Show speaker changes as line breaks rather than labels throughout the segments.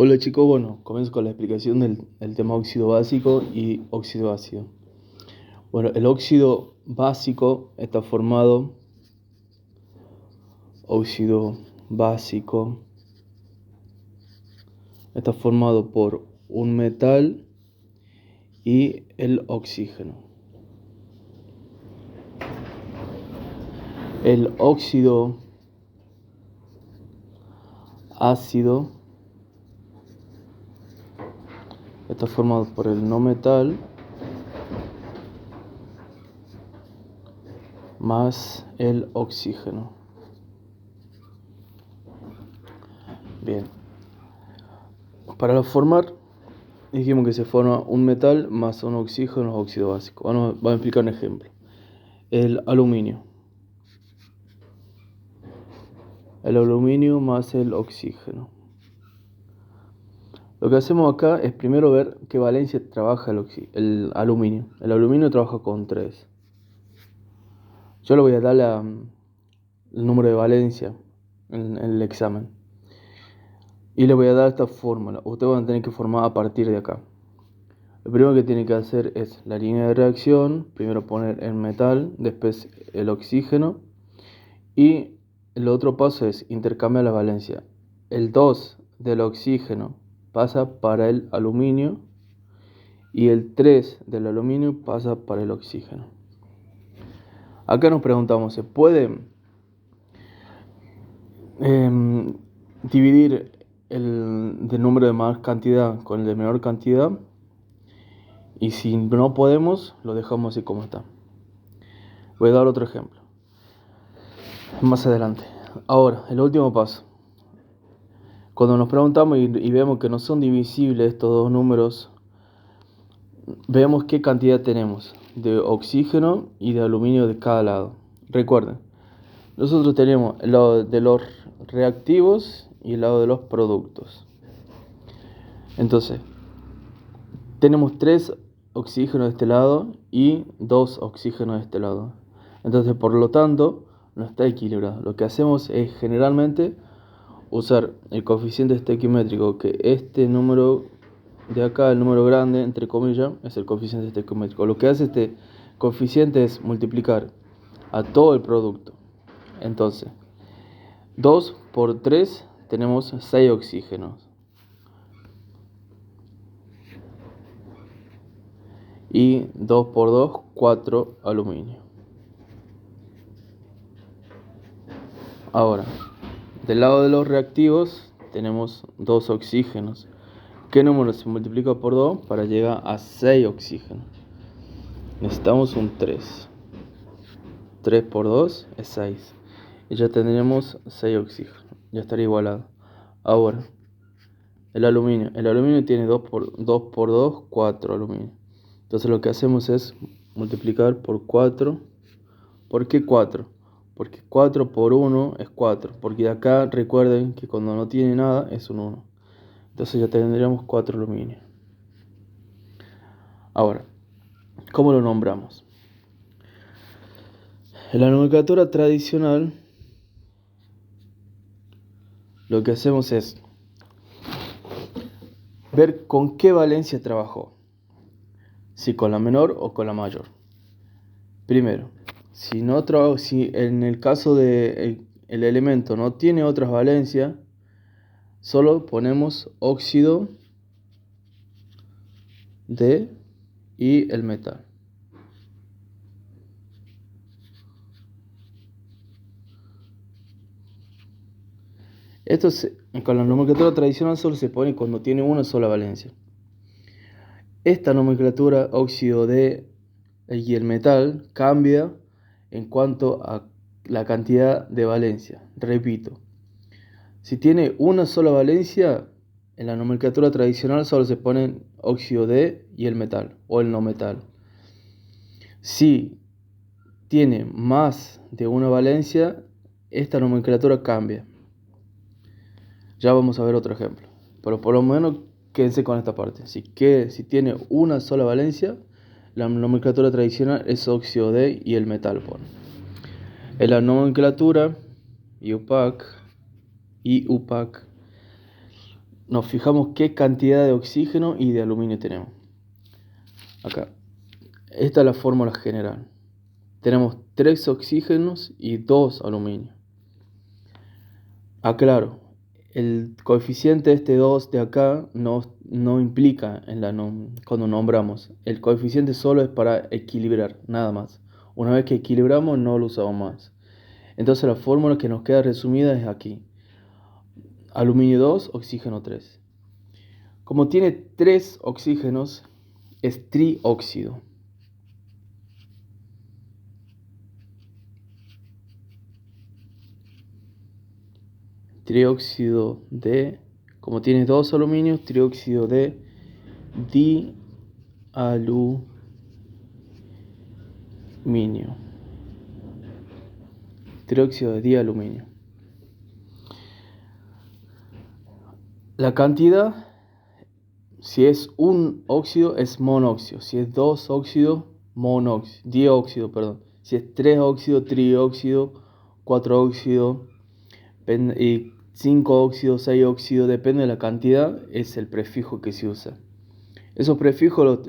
Hola chicos, bueno, comienzo con la explicación del tema óxido básico y óxido ácido. Bueno, el óxido básico óxido básico está formado por un metal y el oxígeno. El óxido ácido está formado por el no metal más el oxígeno. Bien. Para formar, dijimos que se forma un metal más un oxígeno, óxido básico. Vamos a explicar un ejemplo. El aluminio. El aluminio más el oxígeno. Lo que hacemos acá es primero ver qué valencia trabaja el aluminio. El aluminio trabaja con 3. Yo le voy a dar el número de valencia en el examen. Y le voy a dar esta fórmula. Ustedes van a tener que formar a partir de acá. Lo primero que tienen que hacer es la línea de reacción. Primero poner el metal, después el oxígeno. Y el otro paso es intercambiar la valencia. El 2 del oxígeno pasa para el aluminio y el 3 del aluminio pasa para el oxígeno. Acá nos preguntamos, ¿se puede dividir el del número de más cantidad con el de menor cantidad? Y si no podemos, lo dejamos así como está. Voy a dar otro ejemplo más adelante. Ahora, el último paso. Cuando nos preguntamos y vemos que no son divisibles estos dos números, vemos qué cantidad tenemos de oxígeno y de aluminio de cada lado. Recuerden, nosotros tenemos el lado de los reactivos y el lado de los productos. Entonces, tenemos 3 oxígenos de este lado y 2 oxígenos de este lado. Entonces, por lo tanto, no está equilibrado. Lo que hacemos es generalmente usar el coeficiente estequiométrico, que este número de acá, el número grande, entre comillas, es el coeficiente estequiométrico. Lo que hace este coeficiente es multiplicar a todo el producto. Entonces, 2 por 3 tenemos 6 oxígenos. Y 2 por 2, 4 aluminio. Ahora, del lado de los reactivos tenemos 2 oxígenos. ¿Qué número se multiplica por 2 para llegar a 6 oxígenos? Necesitamos un 3. 3 por 2 es 6. Y ya tendremos 6 oxígenos. Ya estaría igualado. Ahora, el aluminio. El aluminio tiene 2 por 2, 4 aluminio. Entonces lo que hacemos es multiplicar por 4. ¿Por qué 4? Porque 4 por 1 es 4. Porque de acá recuerden que cuando no tiene nada es un 1. Entonces ya tendríamos 4 aluminio. Ahora, ¿cómo lo nombramos? En la nomenclatura tradicional, lo que hacemos es ver con qué valencia trabajó. Si con la menor o con la mayor. Primero, si en el caso de el elemento no tiene otras valencias, solo ponemos óxido de y el metal. Con la nomenclatura tradicional solo se pone cuando tiene una sola valencia. Esta nomenclatura, óxido de y el metal, cambia en cuanto a la cantidad de valencia. Repito, si tiene una sola valencia, en la nomenclatura tradicional solo se ponen óxido de y el metal o el no metal. Si tiene más de una valencia, esta nomenclatura cambia. Ya vamos a ver otro ejemplo, pero por lo menos quédense con esta parte. Si tiene una sola valencia, la nomenclatura tradicional es óxido de y el metal pone. En la nomenclatura IUPAC, nos fijamos qué cantidad de oxígeno y de aluminio tenemos. Acá. Esta es la fórmula general. Tenemos 3 oxígenos y 2 aluminios. Aclaro, el coeficiente este 2 de acá no implica cuando nombramos. El coeficiente solo es para equilibrar, nada más. Una vez que equilibramos no lo usamos más. Entonces la fórmula que nos queda resumida es aquí. Aluminio 2, oxígeno 3. Como tiene 3 oxígenos, es trióxido. Trióxido de, como tiene 2 aluminios, trióxido de dialuminio. Trióxido de dialuminio. La cantidad, si es un óxido, es monóxido. Si es 2 óxidos, dióxido, perdón. Si es 3 óxidos, trióxido, 4 óxidos, y 5 óxidos, 6 óxidos, depende de la cantidad, es el prefijo que se usa. Esos prefijos,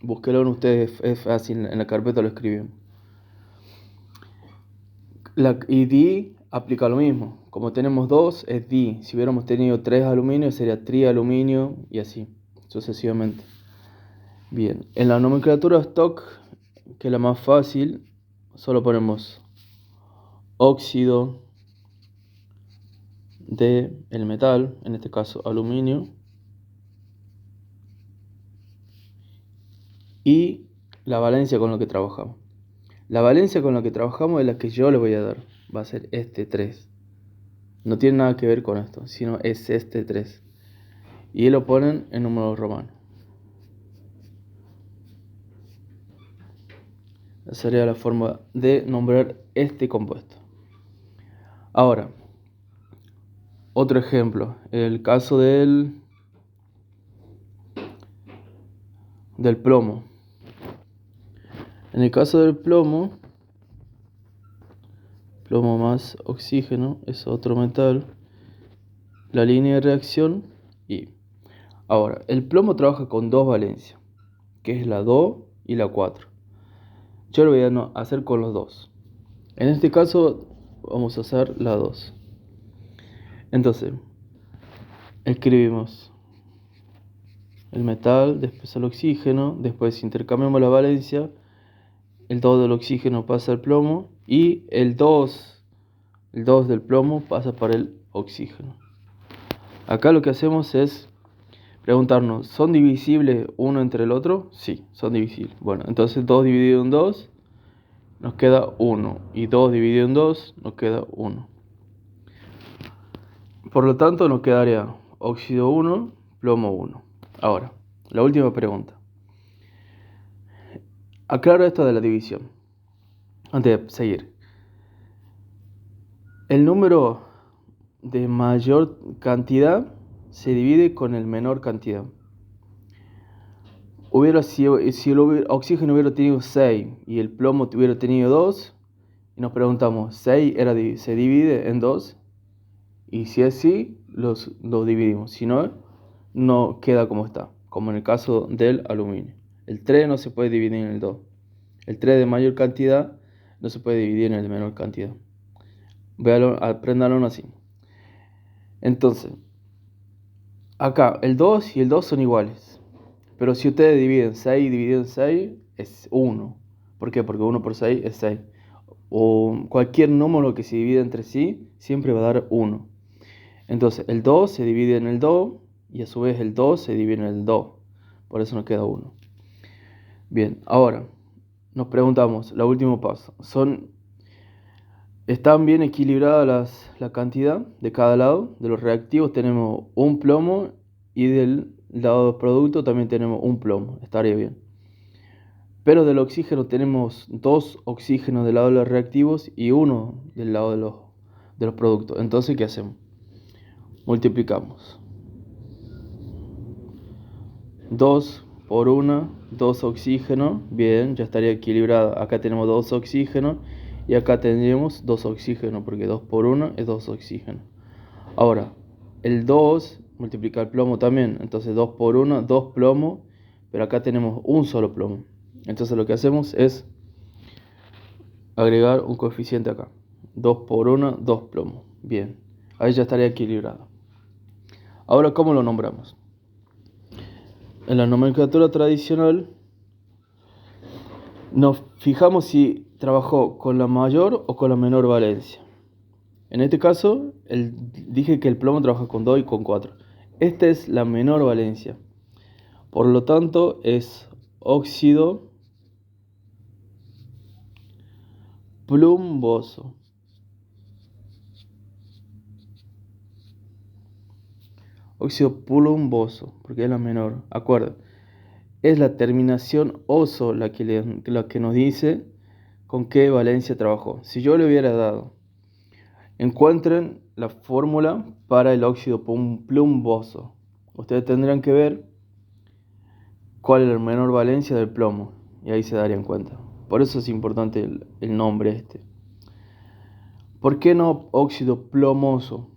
búsquenlo en ustedes, es fácil, en la carpeta lo escriben. Y di aplica lo mismo. Como tenemos 2, es di. Si hubiéramos tenido 3 aluminios, sería trialuminio y así, sucesivamente. Bien, en la nomenclatura stock, que es la más fácil, solo ponemos óxido de el metal, en este caso aluminio, y la valencia con la que trabajamos. La valencia con la que trabajamos es la que yo le voy a dar. Va a ser este 3. No tiene nada que ver con esto, sino es este 3. Y lo ponen en número romano. Esa sería la forma de nombrar este compuesto. Ahora, otro ejemplo. El caso del plomo. En el caso del plomo más oxígeno es otro metal. La línea de reacción y... Ahora, el plomo trabaja con 2 valencias, que es la 2 y la 4. Yo lo voy a hacer con los 2. En este caso vamos a hacer la 2. Entonces, escribimos el metal, después el oxígeno, después intercambiamos la valencia, el 2 del oxígeno pasa al plomo y el 2 del plomo pasa para el oxígeno. Acá lo que hacemos es preguntarnos, ¿son divisibles uno entre el otro? Sí, son divisibles. Bueno, entonces 2 dividido en 2 nos queda 1 y 2 dividido en 2 nos queda 1. Por lo tanto nos quedaría óxido 1, plomo 1. Ahora, la última pregunta. Aclaro esto de la división, antes de seguir. El número de mayor cantidad se divide con el menor cantidad. Si el oxígeno hubiera tenido 6 y el plomo hubiera tenido 2, y nos preguntamos, ¿6 se divide en 2? Y si es así, los dividimos. Si no, no queda como está, como en el caso del aluminio. El 3 no se puede dividir en el 2. El 3 de mayor cantidad no se puede dividir en el de menor cantidad. Apréndanlo así. Entonces, acá el 2 y el 2 son iguales. Pero si ustedes dividen 6 dividido en 6 es 1. ¿Por qué? Porque 1 por 6 es 6. O cualquier número que se divide entre sí siempre va a dar 1. Entonces el 2 se divide en el 2 y a su vez el 2 se divide en el 2. Por eso nos queda 1. Bien, ahora nos preguntamos, el último paso. ¿Están bien equilibradas la cantidad de cada lado? De los reactivos tenemos un plomo y del lado del producto también tenemos un plomo. Estaría bien. Pero del oxígeno tenemos 2 oxígenos del lado de los reactivos y 1 del lado de los productos. Entonces, ¿qué hacemos? Multiplicamos. 2 por 1, 2 oxígenos. Bien, ya estaría equilibrada. Acá tenemos 2 oxígenos y acá tendríamos 2 oxígenos porque 2 por 1 es 2 oxígenos. Ahora, el 2 multiplicar plomo también. Entonces 2 por 1, 2 plomo, pero acá tenemos un solo plomo. Entonces lo que hacemos es agregar un coeficiente acá. 2 por 1, 2 plomo. Bien, ahí ya estaría equilibrado. Ahora, ¿cómo lo nombramos? En la nomenclatura tradicional nos fijamos si trabajó con la mayor o con la menor valencia. En este caso, dije que el plomo trabaja con 2 y con 4. Esta es la menor valencia. Por lo tanto, es óxido plumboso. Óxido plumboso, porque es la menor. Acuerda, es la terminación oso la que nos dice con qué valencia trabajó. Si yo le hubiera dado, encuentren la fórmula para el óxido plumboso. Ustedes tendrán que ver cuál es la menor valencia del plomo y ahí se darían cuenta. Por eso es importante el nombre este. ¿Por qué no óxido plomoso?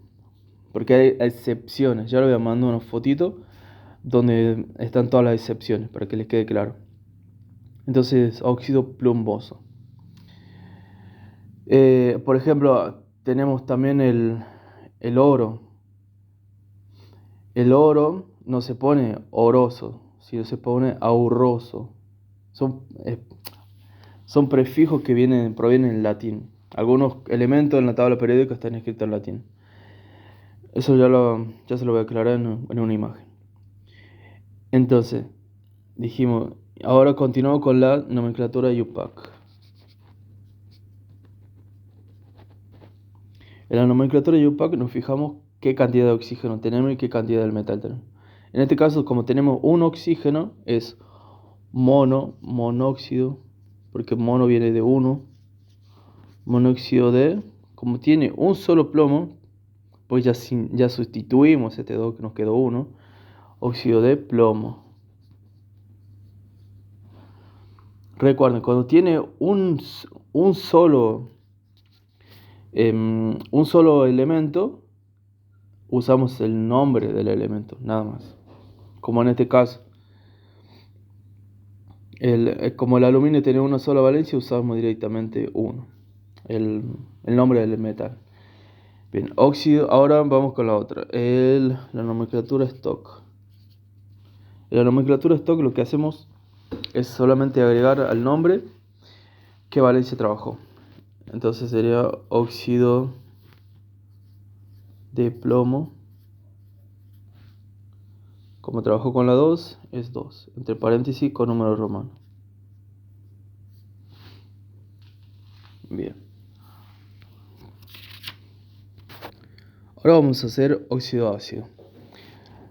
Porque hay excepciones. Ya le voy a mandar una fotito donde están todas las excepciones para que les quede claro. Entonces, óxido plumboso. Por ejemplo, tenemos también el oro. El oro no se pone oroso, sino se pone aurroso. Son prefijos que provienen del latín. Algunos elementos en la tabla periódica están escritos en latín. Eso ya se lo voy a aclarar en una imagen. Entonces, dijimos, ahora continuamos con la nomenclatura IUPAC. En la nomenclatura IUPAC nos fijamos qué cantidad de oxígeno tenemos y qué cantidad del metal tenemos. En este caso, como tenemos un oxígeno, es monóxido, porque mono viene de uno, monóxido de, como tiene un solo plomo, pues ya sustituimos este 2 que nos quedó 1, óxido de plomo. Recuerden, cuando tiene un solo elemento, usamos el nombre del elemento, nada más. Como en este caso, como el aluminio tiene una sola valencia, usamos directamente el nombre del metal. Bien, óxido, ahora vamos con la otra, la nomenclatura stock. En la nomenclatura stock lo que hacemos es solamente agregar al nombre qué valencia trabajó. Entonces sería óxido de plomo. Como trabajó con la 2, es 2, entre paréntesis con número romano. Bien. Ahora vamos a hacer óxido ácido.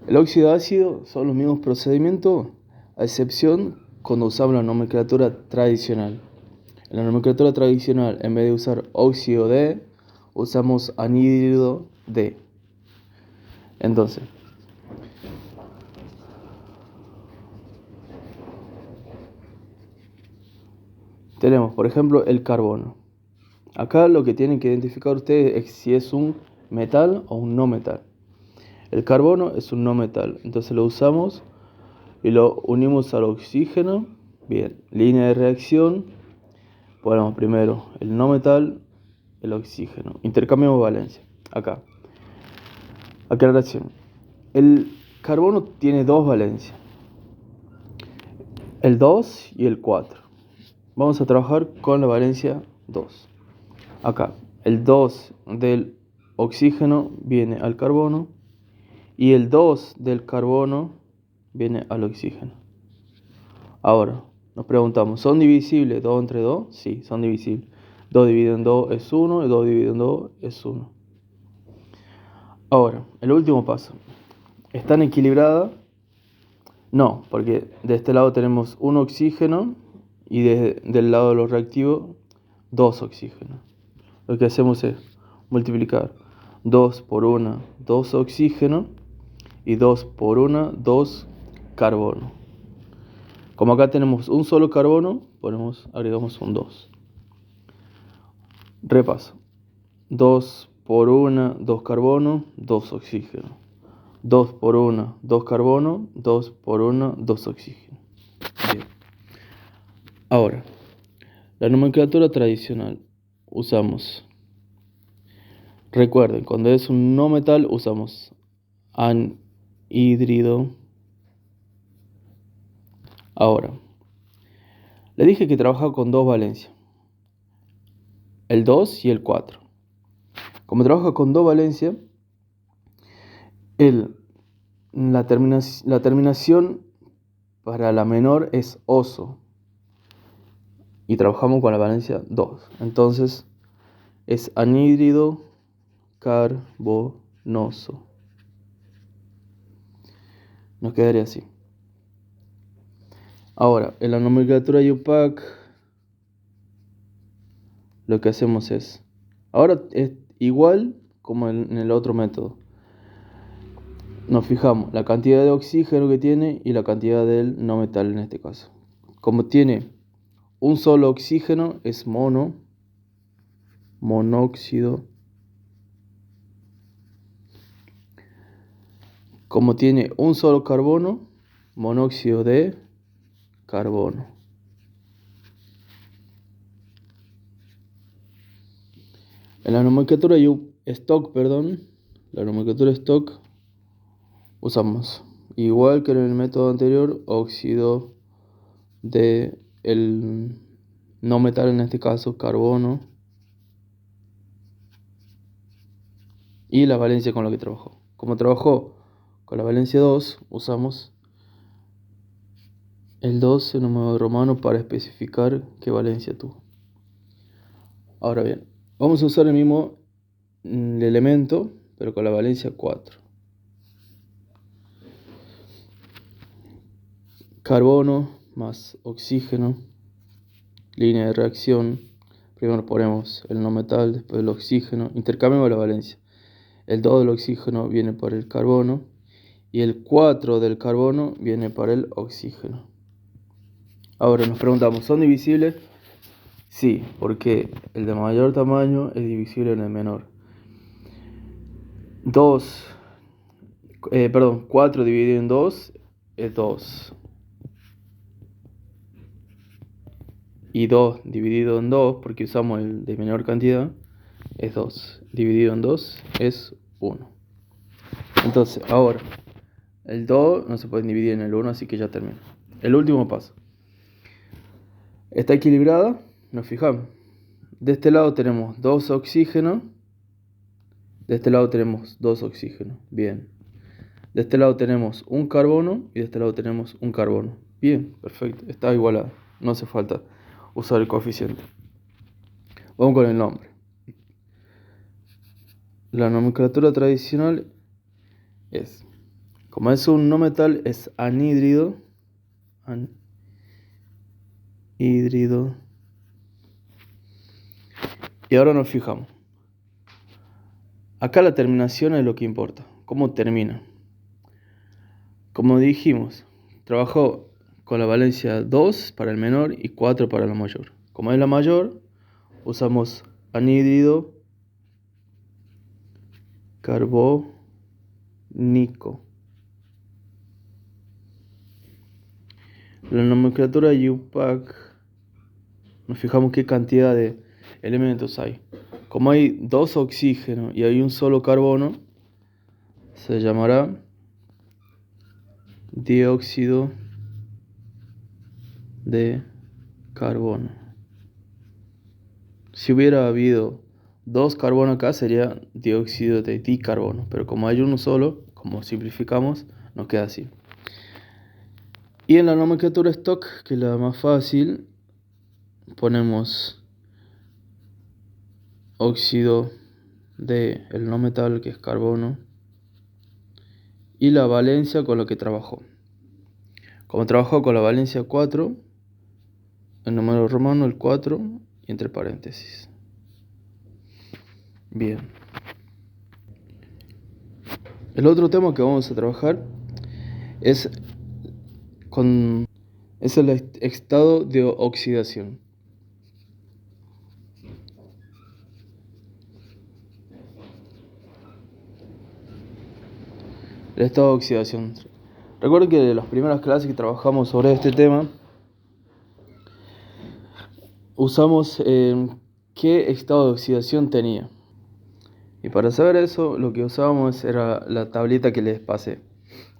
El óxido ácido son los mismos procedimientos, a excepción cuando usamos la nomenclatura tradicional. En la nomenclatura tradicional, en vez de usar óxido de, usamos anhídrido de. Entonces, tenemos, por ejemplo, el carbono. Acá lo que tienen que identificar ustedes es si es un metal o un no metal. El carbono es un no metal, entonces lo usamos y lo unimos al oxígeno. Bien, línea de reacción. Ponemos primero el no metal, el oxígeno. Intercambiamos valencia. Acá. Aclaración. El carbono tiene dos valencias. El 2 y el 4. Vamos a trabajar con la valencia 2. Acá. El 2 del oxígeno viene al carbono. Y el 2 del carbono viene al oxígeno. Ahora, nos preguntamos, ¿son divisibles 2 entre 2? Sí, son divisibles. 2 dividido en 2 es 1 y 2 dividido en 2 es 1. Ahora, el último paso. ¿Están equilibradas? No, porque de este lado tenemos un oxígeno y del lado de los reactivos 2 oxígenos. Lo que hacemos es multiplicar 2 por 1, 2 oxígeno y 2 por 1, 2 carbono. Como acá tenemos un solo carbono, agregamos un 2. Repaso. 2 por 1, 2 carbono, 2 oxígeno. 2 por 1, 2 carbono, 2 por 1, 2 oxígeno. Bien. Ahora, la nomenclatura tradicional. Usamos, recuerden, cuando es un no metal usamos anhídrido. Ahora, le dije que trabaja con dos valencias, el 2 y el 4. Como trabaja con dos valencias, la terminación para la menor es oso. Y trabajamos con la valencia 2. Entonces es anhídrido carbonoso. Nos quedaría así. Ahora, en la nomenclatura IUPAC, lo que hacemos es, ahora es igual como en el otro método. Nos fijamos la cantidad de oxígeno que tiene y la cantidad del no metal en este caso. Como tiene un solo oxígeno, es monóxido. Como tiene un solo carbono, monóxido de carbono. En la nomenclatura stock, la nomenclatura stock usamos, igual que en el método anterior, óxido de el no metal, en este caso carbono, y la valencia con la que trabajó. Como trabajó con la valencia 2, usamos el 2 en número romano para especificar qué valencia tuvo. Ahora bien, vamos a usar el mismo elemento, pero con la valencia 4. Carbono más oxígeno, línea de reacción. Primero ponemos el no metal, después el oxígeno. Intercambiamos la valencia. El 2 del oxígeno viene para el carbono y el 4 del carbono viene para el oxígeno. Ahora nos preguntamos, ¿son divisibles? Sí, porque el de mayor tamaño es divisible en el menor. 4 dividido en 2 es 2. Y 2 dividido en 2, porque usamos el de menor cantidad, es 2. Dividido en 2 es 1. Entonces, ahora, el 2 no se puede dividir en el 1, así que ya termino. El último paso. Está equilibrada, nos fijamos. De este lado tenemos 2 oxígenos. De este lado tenemos 2 oxígenos. Bien. De este lado tenemos un carbono y de este lado tenemos un carbono. Bien, perfecto. Está igualada. No hace falta usar el coeficiente. Vamos con el nombre. La nomenclatura tradicional es, como es un no metal, es anhídrido. Anhídrido. Y ahora nos fijamos. Acá la terminación es lo que importa. ¿Cómo termina? Como dijimos, trabajó con la valencia 2 para el menor y 4 para la mayor. Como es la mayor, usamos anhídrido carbónico. La nomenclatura IUPAC, nos fijamos qué cantidad de elementos hay. Como hay 2 oxígenos y hay un solo carbono, se llamará dióxido de carbono. Si hubiera habido 2 carbonos acá, sería dióxido de dicarbono. Pero como hay uno solo, como simplificamos, nos queda así. Y en la nomenclatura stock, que es la más fácil, ponemos óxido de el no metal, que es carbono, y la valencia con lo que trabajó. Como trabajó con la valencia 4, el número romano el 4 y entre paréntesis. Bien. El otro tema que vamos a trabajar es el estado de oxidación. el estado de oxidación. Recuerden que en las primeras clases que trabajamos sobre este tema, usamos qué estado de oxidación tenía. Y para saber eso, lo que usábamos era la tablita que les pasé.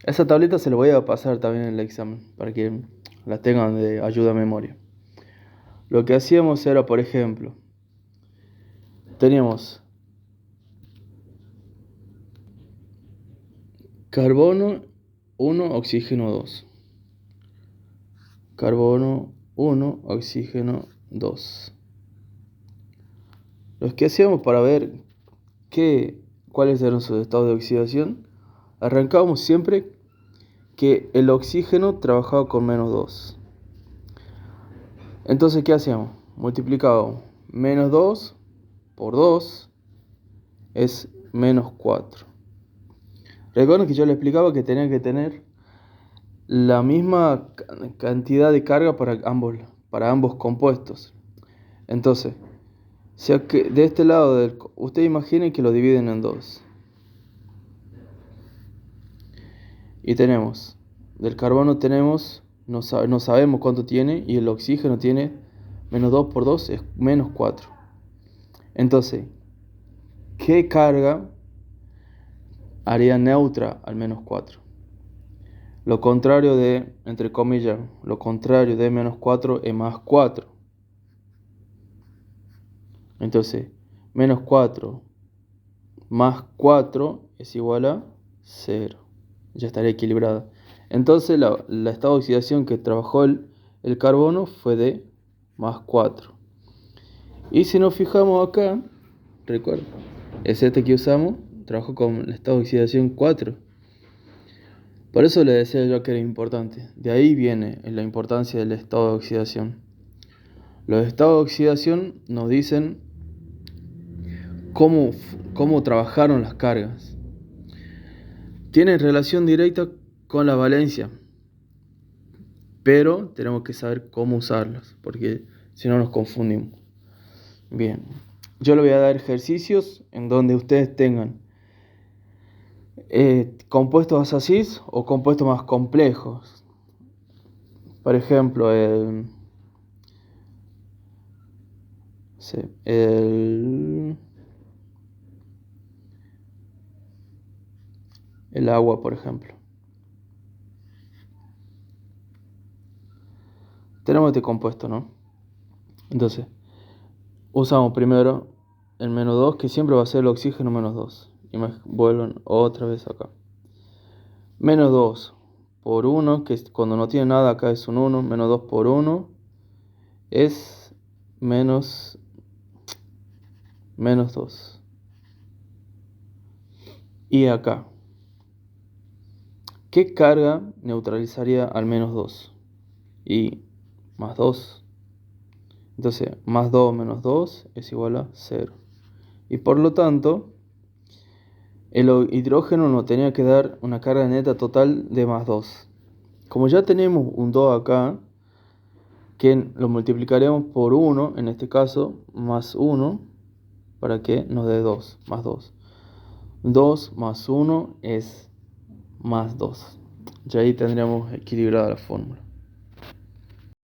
Esa tablita se la voy a pasar también en el examen, para que la tengan de ayuda a memoria. Lo que hacíamos era, por ejemplo, teníamos carbono 1, oxígeno 2. Carbono 1, oxígeno 2. Lo que hacíamos para ver cuáles eran sus estados de oxidación, arrancábamos siempre que el oxígeno trabajaba con -2. Entonces, ¿qué hacíamos? Multiplicábamos -2 por 2 es -4. Recuerden que yo les explicaba que tenía que tener la misma cantidad de carga para ambos compuestos. Entonces, de este lado, ustedes imaginen que lo dividen en 2. Y tenemos, del carbono tenemos, no sabemos cuánto tiene, y el oxígeno tiene -2 por 2 es -4. Entonces, ¿qué carga haría neutra al -4? Lo contrario de, entre comillas, lo contrario de -4 es +4. Entonces, -4 más 4 es igual a 0. Ya estaría equilibrada. Entonces, la estado de oxidación que trabajó el carbono fue de +4. Y si nos fijamos acá, recuerda, es este que usamos, trabajó con el estado de oxidación 4. Por eso le decía yo que era importante. De ahí viene la importancia del estado de oxidación. Los estados de oxidación nos dicen cómo trabajaron las cargas. Tienen relación directa con la valencia, pero tenemos que saber cómo usarlas, porque si no nos confundimos. Bien, yo le voy a dar ejercicios en donde ustedes tengan compuestos así o compuestos más complejos. Por ejemplo, el agua, por ejemplo. Tenemos este compuesto, ¿no? Entonces, usamos primero el -2, que siempre va a ser el oxígeno -2. Y me vuelven otra vez acá. -2 por 1, que cuando no tiene nada acá es un 1. -2 por 1 es -2. Y acá, ¿qué carga neutralizaría al -2? Y +2. Entonces, +2 menos 2 es igual a 0. Y por lo tanto, el hidrógeno nos tenía que dar una carga neta total de +2. Como ya tenemos un 2 acá, que lo multiplicaremos por 1, en este caso, más 1, para que nos dé 2, más 2. 2 más 1 es +2. Ya ahí tendríamos equilibrada la fórmula.